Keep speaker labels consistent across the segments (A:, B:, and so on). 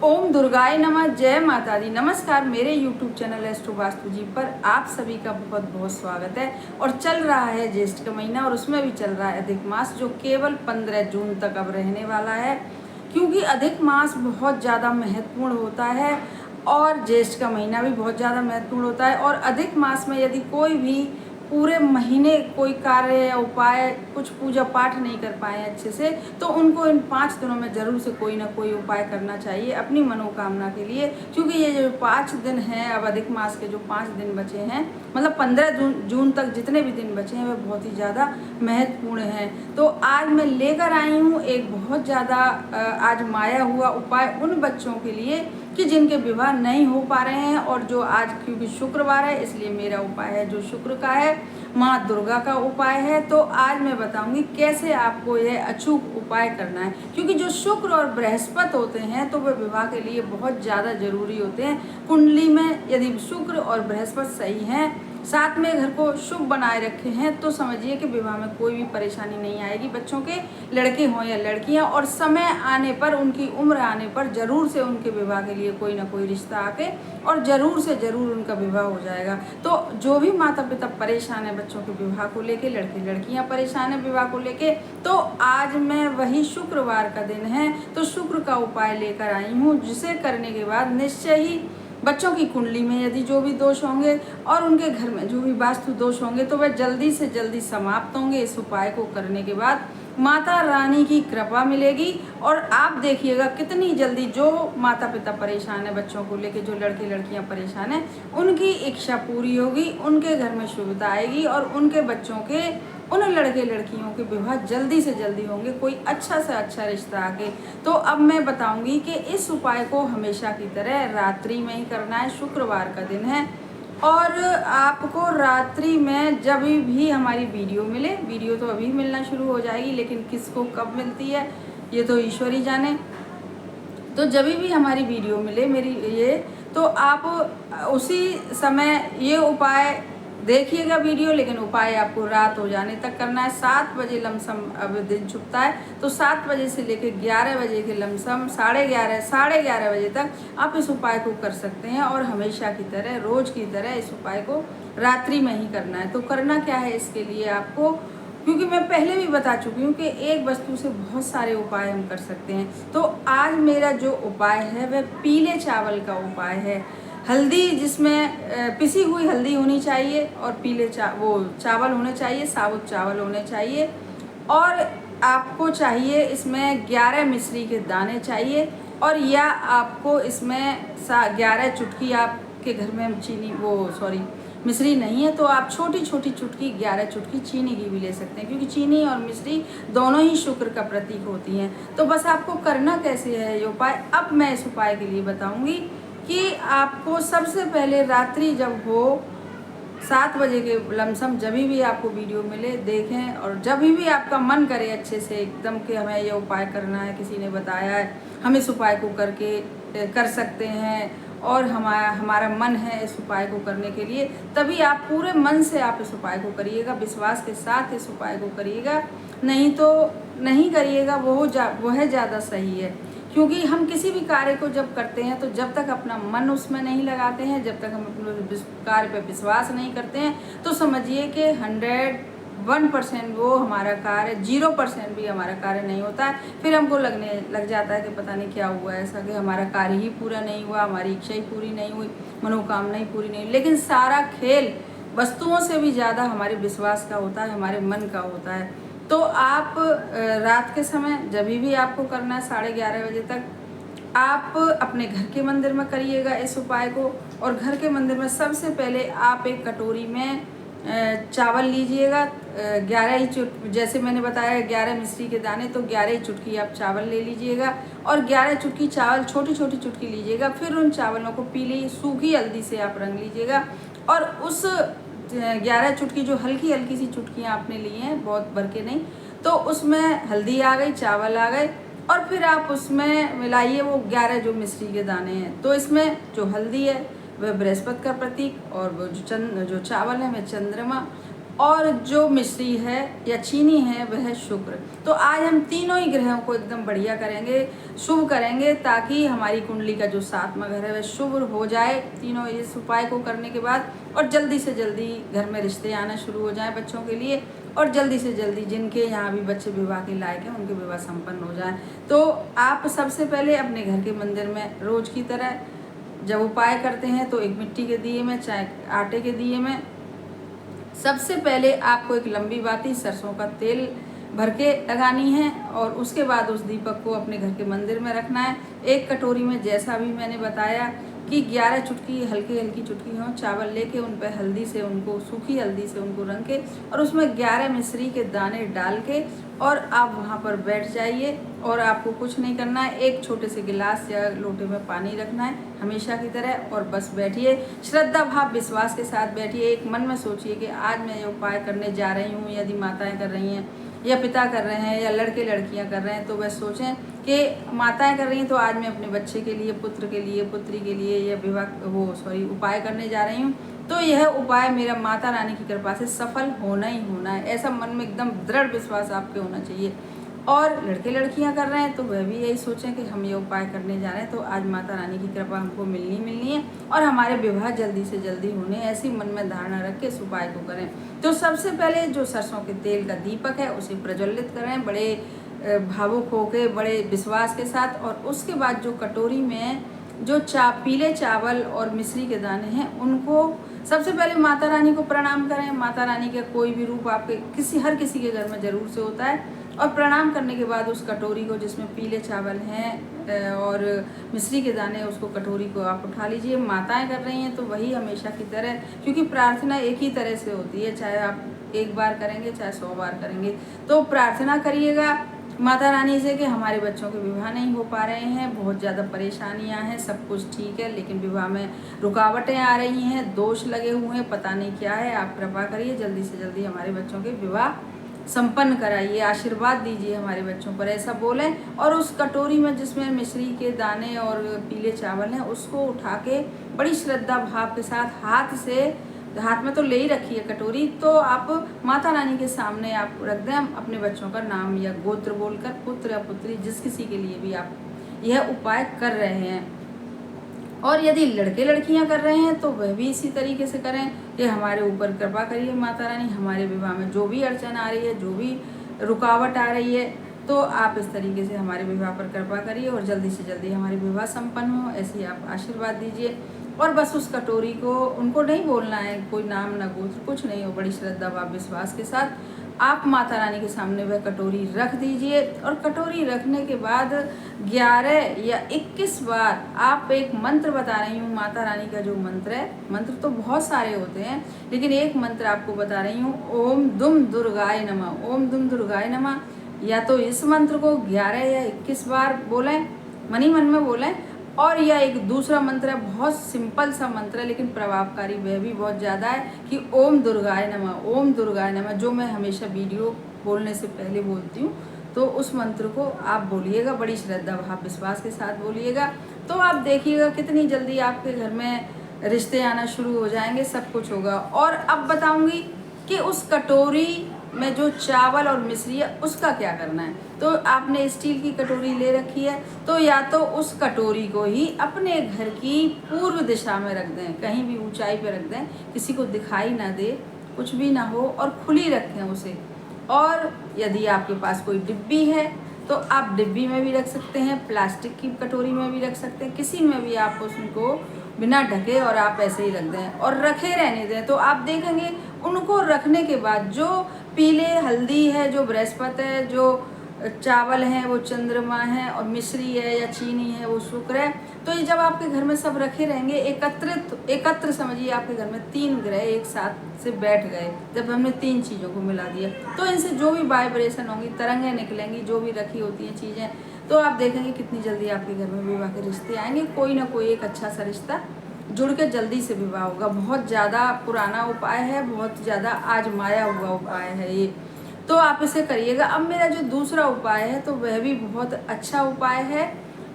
A: ओम दुर्गाय नमः। जय माता दी। नमस्कार। मेरे YouTube चैनल एस्ट्रो वास्तु जी पर आप सभी का बहुत बहुत स्वागत है। और चल रहा है ज्येष्ठ का महीना और उसमें भी चल रहा है अधिक मास, जो केवल 15 जून तक अब रहने वाला है। क्योंकि अधिक मास बहुत ज़्यादा महत्वपूर्ण होता है और ज्येष्ठ का महीना भी बहुत ज़्यादा महत्वपूर्ण होता है। और अधिक मास में यदि कोई भी पूरे महीने कोई कार्य या उपाय, कुछ पूजा पाठ नहीं कर पाए अच्छे से, तो उनको इन 5 दिनों में ज़रूर से कोई ना कोई उपाय करना चाहिए अपनी मनोकामना के लिए। क्योंकि ये जो 5 दिन हैं, अब अधिक मास के जो 5 दिन बचे हैं, मतलब 15 जून तक जितने भी दिन बचे हैं वह बहुत ही ज़्यादा महत्वपूर्ण हैं। तो आज मैं लेकर आई हूँ एक बहुत ज़्यादा आजमाया हुआ उपाय उन बच्चों के लिए कि जिनके विवाह नहीं हो पा रहे हैं। और जो आज, क्योंकि शुक्रवार है इसलिए मेरा उपाय है जो शुक्र का है, माँ दुर्गा का उपाय है। तो आज मैं बताऊंगी कैसे आपको यह अचूक उपाय करना है। क्योंकि जो शुक्र और बृहस्पति होते हैं तो वे विवाह के लिए बहुत ज़्यादा जरूरी होते हैं। कुंडली में यदि शुक्र और बृहस्पति सही हैं, साथ में घर को शुभ बनाए रखे हैं, तो समझिए कि विवाह में कोई भी परेशानी नहीं आएगी। बच्चों के, लड़के हों या लड़कियां, और समय आने पर, उनकी उम्र आने पर जरूर से उनके विवाह के लिए कोई ना कोई रिश्ता आके और जरूर से जरूर उनका विवाह हो जाएगा। तो जो भी माता पिता परेशान है बच्चों के विवाह को लेके, लड़के लड़कियां परेशान है विवाह को लेके, तो आज मैं वही शुक्रवार का दिन है तो शुक्र का उपाय लेकर आई हूँ, जिसे करने के बाद निश्चय ही बच्चों की कुंडली में यदि जो भी दोष होंगे और उनके घर में जो भी वास्तु दोष होंगे तो वह जल्दी से जल्दी समाप्त होंगे। इस उपाय को करने के बाद माता रानी की कृपा मिलेगी और आप देखिएगा कितनी जल्दी जो माता पिता परेशान है बच्चों को लेके, जो लड़के लड़कियां परेशान हैं, उनकी इच्छा पूरी होगी, उनके घर में शुभता आएगी और उनके बच्चों के, उन लड़के लड़कियों के विवाह जल्दी से जल्दी होंगे, कोई अच्छा से अच्छा रिश्ता आके। तो अब मैं बताऊंगी कि इस उपाय को हमेशा की तरह रात्रि में ही करना है। शुक्रवार का दिन है और आपको रात्रि में जब भी हमारी वीडियो मिले, वीडियो तो अभी मिलना शुरू हो जाएगी लेकिन किसको कब मिलती है ये तो ईश्वर ही जाने। तो जब भी हमारी वीडियो मिले मेरी ये, तो आप उसी समय ये उपाय देखिएगा वीडियो, लेकिन उपाय आपको रात हो जाने तक करना है। 7 बजे लमसम अब दिन छुपता है, तो 7 बजे से लेकर 11 बजे के लमसम 11:30 बजे तक आप इस उपाय को कर सकते हैं। और हमेशा की तरह, रोज की तरह इस उपाय को रात्रि में ही करना है। तो करना क्या है इसके लिए आपको, क्योंकि मैं पहले भी बता चुकी हूँ कि एक वस्तु से बहुत सारे उपाय हम कर सकते हैं। तो आज मेरा जो उपाय है वह पीले चावल का उपाय है। हल्दी, जिसमें पिसी हुई हल्दी होनी चाहिए और पीले चावल होने चाहिए, साबुत चावल होने चाहिए। और आपको चाहिए इसमें 11 मिश्री के दाने चाहिए, और या आपको इसमें 11 चुटकी, आपके घर में चीनी, मिश्री नहीं है तो आप छोटी छोटी चुटकी, 11 चुटकी चीनी की भी ले सकते हैं, क्योंकि चीनी और मिश्री दोनों ही शुक्र का प्रतीक होती हैं। तो बस आपको करना कैसे है ये उपाय, अब मैं इस उपाय के लिए बताऊंगी कि आपको सबसे पहले रात्रि जब हो 7 बजे के लमसम, जब भी आपको वीडियो मिले देखें, और जब भी आपका मन करे अच्छे से एकदम कि हमें ये उपाय करना है, किसी ने बताया है, हम इस उपाय को कर सकते हैं और हमारा मन है इस उपाय को करने के लिए, तभी आप पूरे मन से आप इस उपाय को करिएगा, विश्वास के साथ इस उपाय को करिएगा। नहीं तो नहीं करिएगा, वह ज़्यादा सही है। क्योंकि हम किसी भी कार्य को जब करते हैं तो जब तक अपना मन उसमें नहीं लगाते हैं, जब तक हम अपने कार्य पर विश्वास नहीं करते हैं, तो समझिए कि 101% वो हमारा कार्य, 0% भी हमारा कार्य नहीं होता है। फिर हमको लगने लग जाता है कि पता नहीं क्या हुआ ऐसा, कि हमारा कार्य ही पूरा नहीं हुआ, हमारी इच्छा ही पूरी नहीं हुई, मनोकामना ही पूरी नहीं हुई। लेकिन सारा खेल वस्तुओं से भी ज़्यादा हमारे विश्वास का होता है, हमारे मन का होता है। तो आप रात के समय जब भी आपको करना है 11:30 बजे तक, आप अपने घर के मंदिर में करिएगा इस उपाय को। और घर के मंदिर में सबसे पहले आप एक कटोरी में चावल लीजिएगा, 11 ही जैसे मैंने बताया 11 मिश्री के दाने, तो 11 ही चुटकी आप चावल ले लीजिएगा और 11 चुटकी चावल, छोटी छोटी चुटकी लीजिएगा। फिर उन चावलों को पीली सूखी हल्दी से आप रंग लीजिएगा, और उस 11 चुटकी, जो हल्की हल्की सी चुटकियाँ आपने ली हैं, बहुत भर के नहीं, तो उसमें हल्दी आ गई, चावल आ गए, और फिर आप उसमें मिलाइए वो 11 जो मिश्री के दाने हैं। तो इसमें जो हल्दी है वह बृहस्पति का प्रतीक, और वो जो चावल है वह चंद्रमा, और जो मिश्री है या चीनी है वह है शुक्र। तो आज हम तीनों ही ग्रहों को एकदम बढ़िया करेंगे, शुभ करेंगे, ताकि हमारी कुंडली का जो 7वां घर है वह शुभ हो जाए तीनों इस उपाय को करने के बाद, और जल्दी से जल्दी घर में रिश्ते आना शुरू हो जाएं बच्चों के लिए, और जल्दी से जल्दी जिनके यहाँ भी बच्चे विवाह के लायक हैं उनके विवाह संपन्न हो जाए। तो आप सबसे पहले अपने घर के मंदिर में रोज की तरह जब उपाय करते हैं तो एक मिट्टी के दिए में, चाहे आटे के दिए में, सबसे पहले आपको एक लंबी बाती सरसों का तेल भर के लगानी है, और उसके बाद उस दीपक को अपने घर के मंदिर में रखना है। एक कटोरी में, जैसा भी मैंने बताया कि 11 चुटकी हल्की हल्की चुटकी हो चावल लेके उन पर हल्दी से उनको, सूखी हल्दी से उनको रंग के, और उसमें 11 मिश्री के दाने डाल के, और आप वहाँ पर बैठ जाइए। और आपको कुछ नहीं करना है, एक छोटे से गिलास या लोटे में पानी रखना है हमेशा की तरह, और बस बैठिए, श्रद्धा भाव विश्वास के साथ बैठिए। एक मन में सोचिए कि आज मैं ये उपाय करने जा रही हूँ, यदि माताएं कर रही हैं या पिता कर रहे हैं या लड़के लड़कियां कर रहे हैं, तो बस सोचें कि माताएं कर रही हैं तो आज मैं अपने बच्चे के लिए, पुत्र के लिए, पुत्री के लिए या उपाय करने जा रही हूँ, तो यह उपाय मेरा माता रानी की कृपा से सफल होना ही होना है। ऐसा मन में एकदम दृढ़ विश्वास आपके होना चाहिए। और लड़के लड़कियां कर रहे हैं तो वह भी यही सोचें कि हम ये उपाय करने जा रहे हैं तो आज माता रानी की कृपा हमको मिलनी है, और हमारे विवाह जल्दी से जल्दी होने, ऐसी मन में धारणा रख के इस उपाय को करें। तो सबसे पहले जो सरसों के तेल का दीपक है उसे प्रज्वलित करें बड़े भावुक होकर, बड़े विश्वास के साथ, और उसके बाद जो कटोरी में जो पीले चावल और मिश्री के दाने हैं उनको सबसे पहले माता रानी को प्रणाम करें। माता रानी का कोई भी रूप आपके हर किसी के घर में जरूर से होता है, और प्रणाम करने के बाद उस कटोरी को जिसमें पीले चावल हैं और मिश्री के दाने, उसको कटोरी को आप उठा लीजिए। माताएं कर रही हैं तो वही हमेशा की तरह, क्योंकि प्रार्थना एक ही तरह से होती है, चाहे आप एक बार करेंगे चाहे 100 बार करेंगे, तो प्रार्थना करिएगा माता रानी से कि हमारे बच्चों के विवाह नहीं हो पा रहे हैं, बहुत ज़्यादा परेशानियां हैं, सब कुछ ठीक है लेकिन विवाह में रुकावटें आ रही हैं, दोष लगे हुए हैं, पता नहीं क्या है, आप कृपा करिए जल्दी से जल्दी हमारे बच्चों के विवाह संपन्न कराइए, आशीर्वाद दीजिए हमारे बच्चों पर, ऐसा बोलें। और उस कटोरी में जिसमें मिश्री के दाने और पीले चावल हैं उसको उठा के बड़ी श्रद्धा भाव के साथ हाथ में तो ले ही रखी है कटोरी, तो आप माता रानी के सामने आप रख दें अपने बच्चों का नाम या गोत्र बोलकर, पुत्र या पुत्री जिस किसी के लिए भी आप यह उपाय कर रहे हैं। और यदि लड़के लड़कियां कर रहे हैं तो वह भी इसी तरीके से करें कि हमारे ऊपर कृपा करिए माता रानी, हमारे विवाह में जो भी अड़चन आ रही है, जो भी रुकावट आ रही है, तो आप इस तरीके से हमारे विवाह पर कृपा करिए और जल्दी से जल्दी हमारे विवाह संपन्न हो, ऐसे ही आप आशीर्वाद दीजिए। और बस उस कटोरी को उनको नहीं बोलना है, कोई नाम ना गोत्र कुछ नहीं हो, बड़ी श्रद्धा व विश्वास के साथ आप माता रानी के सामने वह कटोरी रख दीजिए। और कटोरी रखने के बाद 11 या 21 बार आप एक मंत्र बता रही हूँ, माता रानी का जो मंत्र है, मंत्र तो बहुत सारे होते हैं लेकिन एक मंत्र आपको बता रही हूँ, ओम दुम दुर्गाय नमः, ओम दुम दुर्गाय नमः। या तो इस मंत्र को 11 या 21 बार बोलें, मन ही मन में बोलें, और यह एक दूसरा मंत्र है, बहुत सिंपल सा मंत्र है लेकिन प्रभावकारी वह भी बहुत ज़्यादा है, कि ओम दुर्गाय नमः, ओम दुर्गाय नमः, जो मैं हमेशा वीडियो बोलने से पहले बोलती हूँ। तो उस मंत्र को आप बोलिएगा, बड़ी श्रद्धा भाव विश्वास के साथ बोलिएगा, तो आप देखिएगा कितनी जल्दी आपके घर में रिश्ते आना शुरू हो जाएंगे, सब कुछ होगा। और अब बताऊँगी कि उस कटोरी में जो चावल और मिश्री है उसका क्या करना है। तो आपने स्टील की कटोरी ले रखी है, तो या तो उस कटोरी को ही अपने घर की पूर्व दिशा में रख दें, कहीं भी ऊंचाई पे रख दें, किसी को दिखाई ना दे, कुछ भी ना हो, और खुली रखें उसे। और यदि आपके पास कोई डिब्बी है तो आप डिब्बी में भी रख सकते हैं, प्लास्टिक की कटोरी में भी रख सकते हैं, किसी में भी आप उसको बिना ढके और आप ऐसे ही रख दें और रखे रहने दें। तो आप देखेंगे उनको रखने के बाद जो पीले हल्दी है, जो बृहस्पति है, जो चावल हैं वो चंद्रमा है, और मिश्री है या चीनी है वो शुक्र है, तो ये जब आपके घर में सब रखे रहेंगे एकत्र समझिए आपके घर में 3 ग्रह एक साथ से बैठ गए, जब हमने 3 चीज़ों को मिला दिया तो इनसे जो भी वाइब्रेशन होंगी, तरंगें निकलेंगी, जो भी रखी होती हैं चीज़ें, तो आप देखेंगे कितनी जल्दी आपके घर में विवाह के रिश्ते आएंगे, कोई ना कोई एक अच्छा सा रिश्ता जुड़ के जल्दी से विवाह होगा। बहुत ज़्यादा पुराना उपाय है, बहुत ज़्यादा आजमाया हुआ उपाय है ये, तो आप इसे करिएगा। अब मेरा जो दूसरा उपाय है तो वह भी बहुत अच्छा उपाय है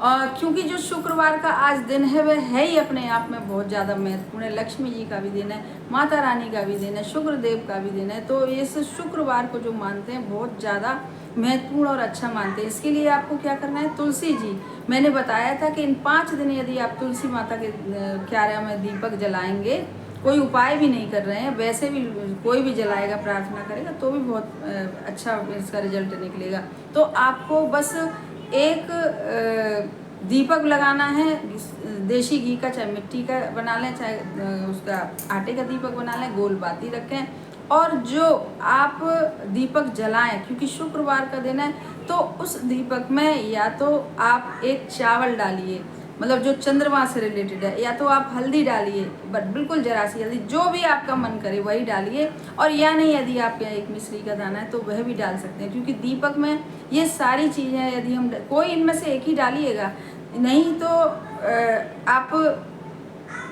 A: क्योंकि जो शुक्रवार का आज दिन है वह है ही अपने आप में बहुत ज़्यादा महत्वपूर्ण है। लक्ष्मी जी का भी दिन है, माता रानी का भी दिन है, शुक्रदेव का भी दिन है। तो इस शुक्रवार को जो मानते हैं बहुत ज़्यादा महत्वपूर्ण और अच्छा मानते हैं। इसके लिए आपको क्या करना है, तुलसी जी, मैंने बताया था कि इन 5 दिन यदि आप तुलसी माता के क्यारा में दीपक जलाएंगे, कोई उपाय भी नहीं कर रहे हैं, वैसे भी कोई भी जलाएगा, प्रार्थना करेगा तो भी बहुत अच्छा इसका रिजल्ट निकलेगा। तो आपको बस एक दीपक लगाना है, देसी घी का, चाहे मिट्टी का बना लें, चाहे उसका आटे का दीपक बना लें, गोल बाती रखें और जो आप दीपक जलाएं, क्योंकि शुक्रवार का दिन है तो उस दीपक में या तो आप एक चावल डालिए, मतलब जो चंद्रमा से रिलेटेड है, या तो आप हल्दी डालिए, बट बिल्कुल जरा सी हल्दी, जो भी आपका मन करे वही डालिए। और या नहीं, यदि आप यहाँ एक मिश्री का दाना है तो वह भी डाल सकते हैं, क्योंकि दीपक में ये सारी चीज़ें यदि हम कोई इनमें से एक ही डालिएगा, नहीं तो आप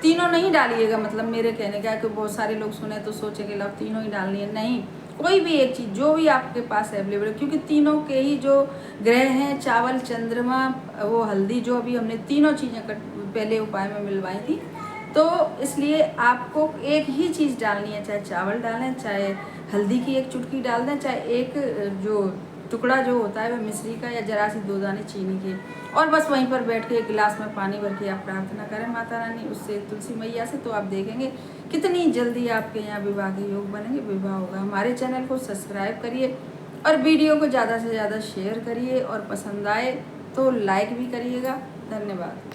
A: तीनों नहीं डालिएगा। मतलब मेरे कहने का है कि बहुत सारे लोग सुने तो सोचे कि लब तीनों ही डालनी है, नहीं, कोई भी एक चीज़ जो भी आपके पास अवेलेबल है, क्योंकि तीनों के ही जो ग्रह हैं, चावल, चंद्रमा, वो हल्दी, जो अभी हमने तीनों चीज़ें पहले उपाय में मिलवाई थी, तो इसलिए आपको एक ही चीज़ डालनी है, चाहे चावल डालें, चाहे हल्दी की एक चुटकी डाल दें, चाहे एक जो टुकड़ा जो होता है वह मिश्री का, या जरा सी 2 दाने चीनी के, और बस वहीं पर बैठ के एक गिलास में पानी भर के आप प्रार्थना करें माता रानी उससे, तुलसी मैया से, तो आप देखेंगे कितनी जल्दी आपके यहाँ विवाह के योग बनेंगे, विवाह होगा। हमारे चैनल को सब्सक्राइब करिए और वीडियो को ज़्यादा से ज़्यादा शेयर करिए, और पसंद आए तो लाइक भी करिएगा। धन्यवाद।